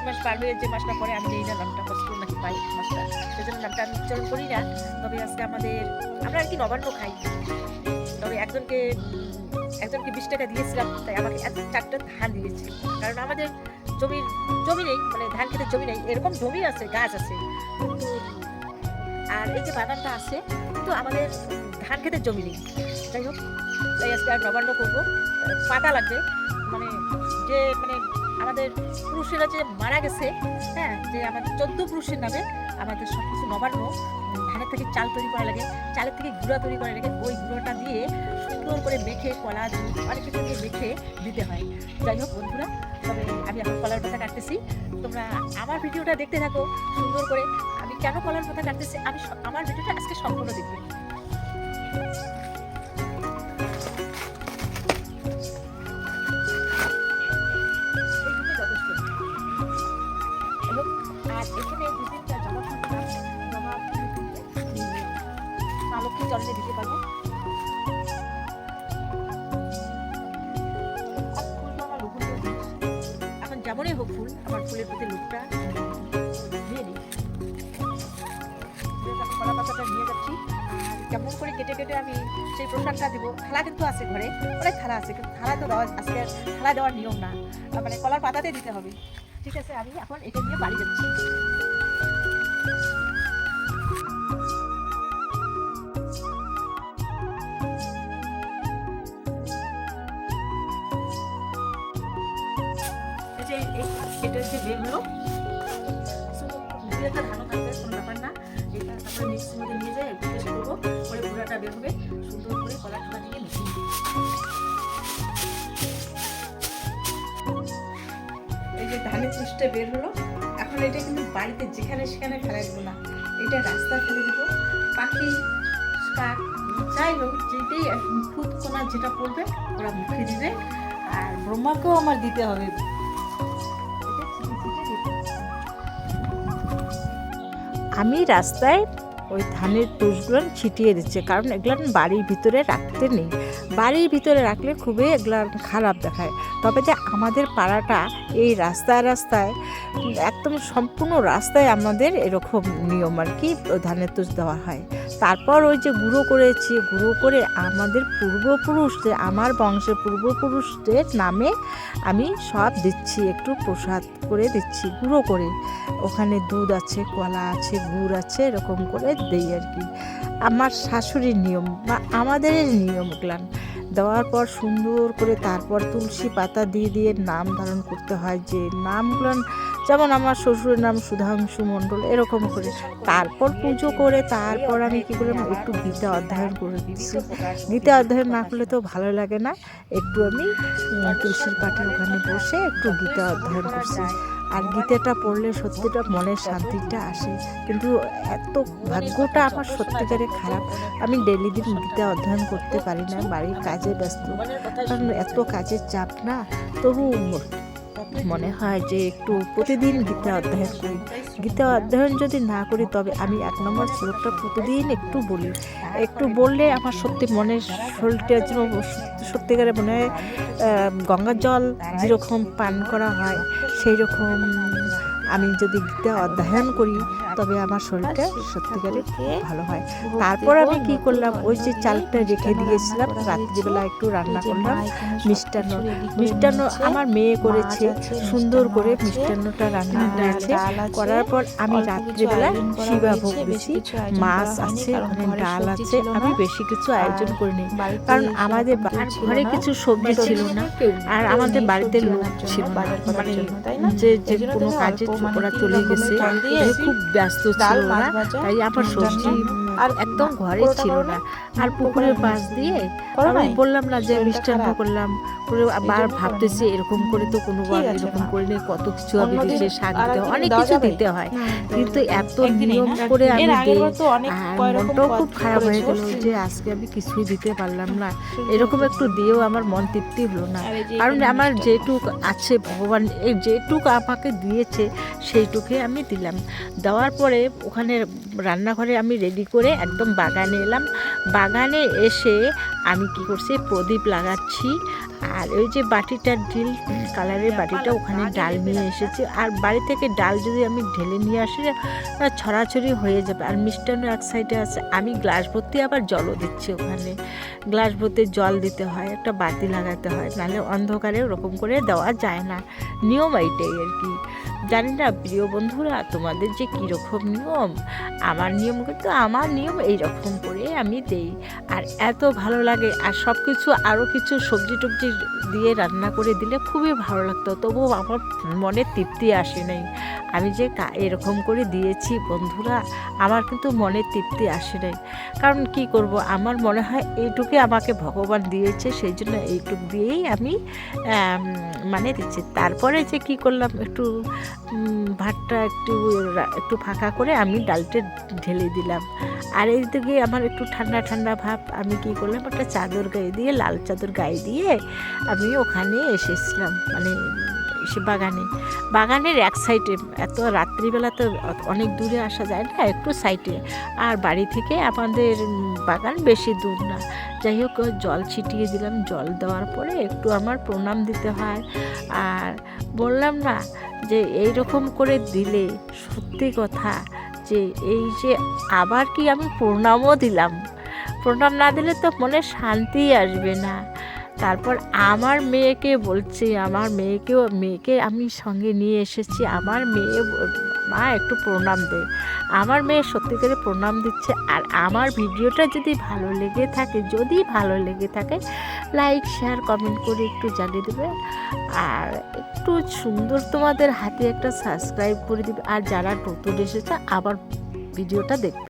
মাস পার হয়ে যে মাসটা পরে আমি এই না নামটা কষ্ট নাকি পাই মাসটা, সেজন্য নামটা আমি উচ্চারণ করি না। তবে আজকে আমরা আর কি নবান্ন খাই। তবে একজনকে 20 টাকা দিয়েছিলাম, তাই আমাকে 4টা ধান দিয়েছে। কারণ আমাদের জমি নেই, মানে ধান খেতে জমি নেই, এরকম জমি আছে, গাছ আছে কিন্তু, আর এই যে বাগানটা আছে কিন্তু আমাদের ধান খেতে জমি নেই। যাই হোক, তাই আজকে আর নবান্ন করবো। পাতা লাগবে, মানে আমাদের পুরুষেরা যে মারা গেছে, হ্যাঁ, যে আমাদের 14 পুরুষের নামে আমাদের সব কিছু নবান্ন। ধানের থেকে চাল তৈরি করা লাগে, চালের থেকে গুঁড়া তৈরি করা লাগে, ওই গুঁড়োটা দিয়ে সুন্দর করে মেখে কলা দুধ অনেক কিছু দিয়ে মেখে দিতে হয়। যাই হোক বন্ধুরা, তবে আমি এখন কলার পাতা কাটতেছি, তোমরা আমার ভিডিওটা দেখতে থাকো সুন্দর করে। আমি কেন কলার পাতা কাটতেছি আমার ভিডিওটা আজকে সম্পূর্ণ দেখবে। আর এখানে 2-3টা জবা লক্ষ্মী চলনে দিতে পারবো। এখন যেমনই হোক ফুল, আমার ফুলের প্রতি লোকটা দিয়ে নিই। কলা পাতাটা নিয়ে যাচ্ছি, আর কেমন করে কেটে কেটে আমি সেই প্রসাদটা দিব। থালা কিন্তু আছে ঘরে, অনেক থালা আছে, কিন্তু থালা তো দেওয়া আজকে থালা দেওয়ার নিয়ম না, মানে কলার পাতাতে দিতে হবে। ঠিক আছে, আমি এখন এটা নিয়ে বাড়ি যাচ্ছি। এটা হচ্ছে বেরগুলো, একটা ধানও থাকবে, কোনো ব্যাপার না। এটা তারপরে মিক্সির মধ্যে নিয়ে যায় পেস্ট করবো, পরে গুঁড়াটা বের হবে, সুন্দর করে কলার ঠোলা থেকে মিশিয়ে দিই। এই যে ধানের পুষ্টে বের হলো, এখন এটা কিন্তু বাড়িতে যেখানে সেখানে ফেলে দেবো না, এটা রাস্তায় ফেলে দেবো। পাখি, কাক, যাই হোক, যেটাই খুদ কোনা যেটা পড়বে ওরা মুখে দিবে, আর ব্রহ্মাকেও আমার দিতে হবে। আমি রাস্তায় ওই ধানের তুষগুলো ছিটিয়ে দিচ্ছে, কারণ এগুলো বাড়ির ভিতরে রাখতে নেই। বাড়ির ভিতরে রাখলে খুবই এগুলো খারাপ দেখায়। তবে যে আমাদের পাড়াটা এই রাস্তায় একদম সম্পূর্ণ রাস্তায় আমাদের এরকম নিয়ম আর কি, ধানের তুষ দেওয়া হয়। তারপর ওই যে গুঁড়ো করে আমাদের পূর্বপুরুষ, যে আমার বংশের পূর্বপুরুষদের নামে আমি সব দিচ্ছি, একটু প্রসাদ করে দিচ্ছি গুঁড়ো করে। ওখানে দুধ আছে, কলা আছে, গুড় আছে, এরকম করে দেই আর কি। আমার শাশুড়ির নিয়ম বা আমাদের নিয়ম গুলান দেওয়ার পর সুন্দর করে তারপর তুলসী পাতা দিয়ে নাম ধারণ করতে হয়। যে নামগুলো, যেমন আমার শ্বশুরের নাম সুধাংশু মণ্ডল, এরকম করে তারপর পুজো করে তারপর আমি কী করলাম, একটু গীতা অধ্যয়ন করে দিচ্ছি। গীতা অধ্যয়ন না করলে তো ভালো লাগে না, একটু আমি তুলসীর পাঠের ওখানে বসে একটু গীতা অধ্যয়ন করছি। আর গীতাটা পড়লে সত্যিটা মনের শান্তিটা আসে, কিন্তু এত ভাগ্যটা আমার সত্যিকারে খারাপ, আমি ডেলি দিন গীতা অধ্যয়ন করতে পারি না, বাড়ির কাজে ব্যস্ত, কারণ এত কাজের চাপ না। তবু মনে হয় যে একটু প্রতিদিন গীতা অধ্যয়ন করি। গীতা অধ্যয়ন যদি না করি তবে আমি 1 নম্বর শ্লোকটা প্রতিদিন একটু বললে আমার সত্যি মনের শরীরটা যেন সত্যিকারে মনে হয় গঙ্গার জল যেরকম পান করা হয় সেই রকম আমি যদি গীতা অধ্যয়ন করি তবে আমার শরীরটা সত্যিকারে ভালো হয়। তারপর আমি কি করলাম, ওই যে চালটা রেখে দিয়েছিলাম, রাত্রিবেলা একটু রান্না করলাম মিষ্টান্ন আমার মেয়ে করেছে, সুন্দর করে মিষ্টান্নটা রান্না করেছে। করার পর আমি রাত্রিবেলা শিবা ভোগ দিয়েছি, মাছ আছে, ওখানে ডাল আছে, আমি বেশি কিছু আয়োজন করিনি, কারণ আমাদের ঘরে কিছু সবজি ছিল না, আর আমাদের বাড়িতে লোক ছিল না, মানে যে কোনো কাজে ওরা চলে গেছে, খুব ব্যস্ত ছিল না, তাই আমার সবজি আর একদম ঘরে ছিল না। আর পুকুরের পাশ দিয়ে আমি বললাম না যে মিষ্টান্ন করলাম, করে আবার ভাবতেছি এরকম করে তো কোনোবার এরকম করিনি, কত কিছু আমি দিতে, শাক দিতে হয়, অনেক কিছু দিতে হয়, কিন্তু এত নিয়ম করে আমি দিই, আর মনটাও খুব খারাপ হয়ে গেল যে আজকে আমি কিছুই দিতে পারলাম না। এরকম একটু দিয়েও আমার মন তৃপ্তি হলো না, কারণ আমার যেটুক আছে ভগবান যেটুক আমাকে দিয়েছে সেইটুকুই আমি দিলাম। দেওয়ার পরে ওখানে রান্নাঘরে আমি রেডি করে একদম বাগানে এলাম, বাগানে এসে আমি কি করছি, প্রদীপ লাগাচ্ছি। আর ওই যে বাটিটা ডিল কালারের বাটিটা, ওখানে ডাল নিয়ে এসেছি। আর বাড়ি থেকে ডাল যদি আমি ঢেলে নিয়ে আসি ছড়াছড়ি হয়ে যাবে। আর মিষ্টান্ন এক সাইডে আছে, আমি গ্লাস ভর্তি আবার জলও দিচ্ছি ওখানে। গ্লাস ভর্তি জল দিতে হয়, একটা বাতি লাগাতে হয়, নাহলে অন্ধকারে ওরকম করে দেওয়া যায় না। নিয়ম এইটাই আর কি। জানি না প্রিয় বন্ধুরা তোমাদের যে কীরকম নিয়ম, আমার নিয়ম কিন্তু আমার নিয়ম এইরকম করে আমি দেই। আর এত ভালো লাগে। আর সব কিছু আরও কিছু সবজি টবজি দিয়ে রান্না করে দিলে খুবই ভালো লাগতো, তবুও আমার মনে তৃপ্তি আসে নাই। আমি যে এরকম করে দিয়েছি বন্ধুরা, আমার কিন্তু মনে তৃপ্তি আসে নাই। কারণ কি করব, আমার মনে হয় এইটুকুই আমাকে ভগবান দিয়েছে, সেই জন্য এইটুক দিয়েই আমি মানে দিচ্ছি। তারপরে যে কি করলাম, একটু ভাতটা একটু ফাঁকা করে আমি ডালটা ঢেলে দিলাম। আর এইদিকে আমার একটু ঠান্ডা ঠান্ডা ভাব, আমি কি করলাম, একটা চাদর গায়ে দিয়ে, লাল চাদর গায়ে দিয়ে আমি ওখানে এসেছিলাম, মানে সে বাগানের এক সাইডে। এত রাত্রিবেলা তো অনেক দূরে আসা যায় না, একটু সাইডে। আর বাড়ি থেকে আমাদের বাগান বেশি দূর না। যাই হোক, জল ছিটিয়ে দিলাম। জল দেওয়ার পরে একটু আমার প্রণাম দিতে হয়। আর বললাম না যে এই রকম করে দিলে সত্যি কথা, যে এই যে আবার কি আমি প্রণামও দিলাম, প্রণাম না দিলে তো মনে শান্তি আসবে না। তারপর আমার মেয়েকে বলছি, মেয়েকে আমি সঙ্গে নিয়ে এসেছি। আমার মেয়ে, মা একটু প্রণাম দে। আমার মেয়ে সত্যিকারে প্রণাম দিচ্ছে। আর আমার ভিডিওটা যদি ভালো লেগে থাকে লাইক শেয়ার কমেন্ট করে একটু জানিয়ে দেবে। আর একটু সুন্দর তোমাদের হাতে একটা সাবস্ক্রাইব করে দিবে। আর যারা নতুন এসেছে আবার ভিডিওটা দেখবে।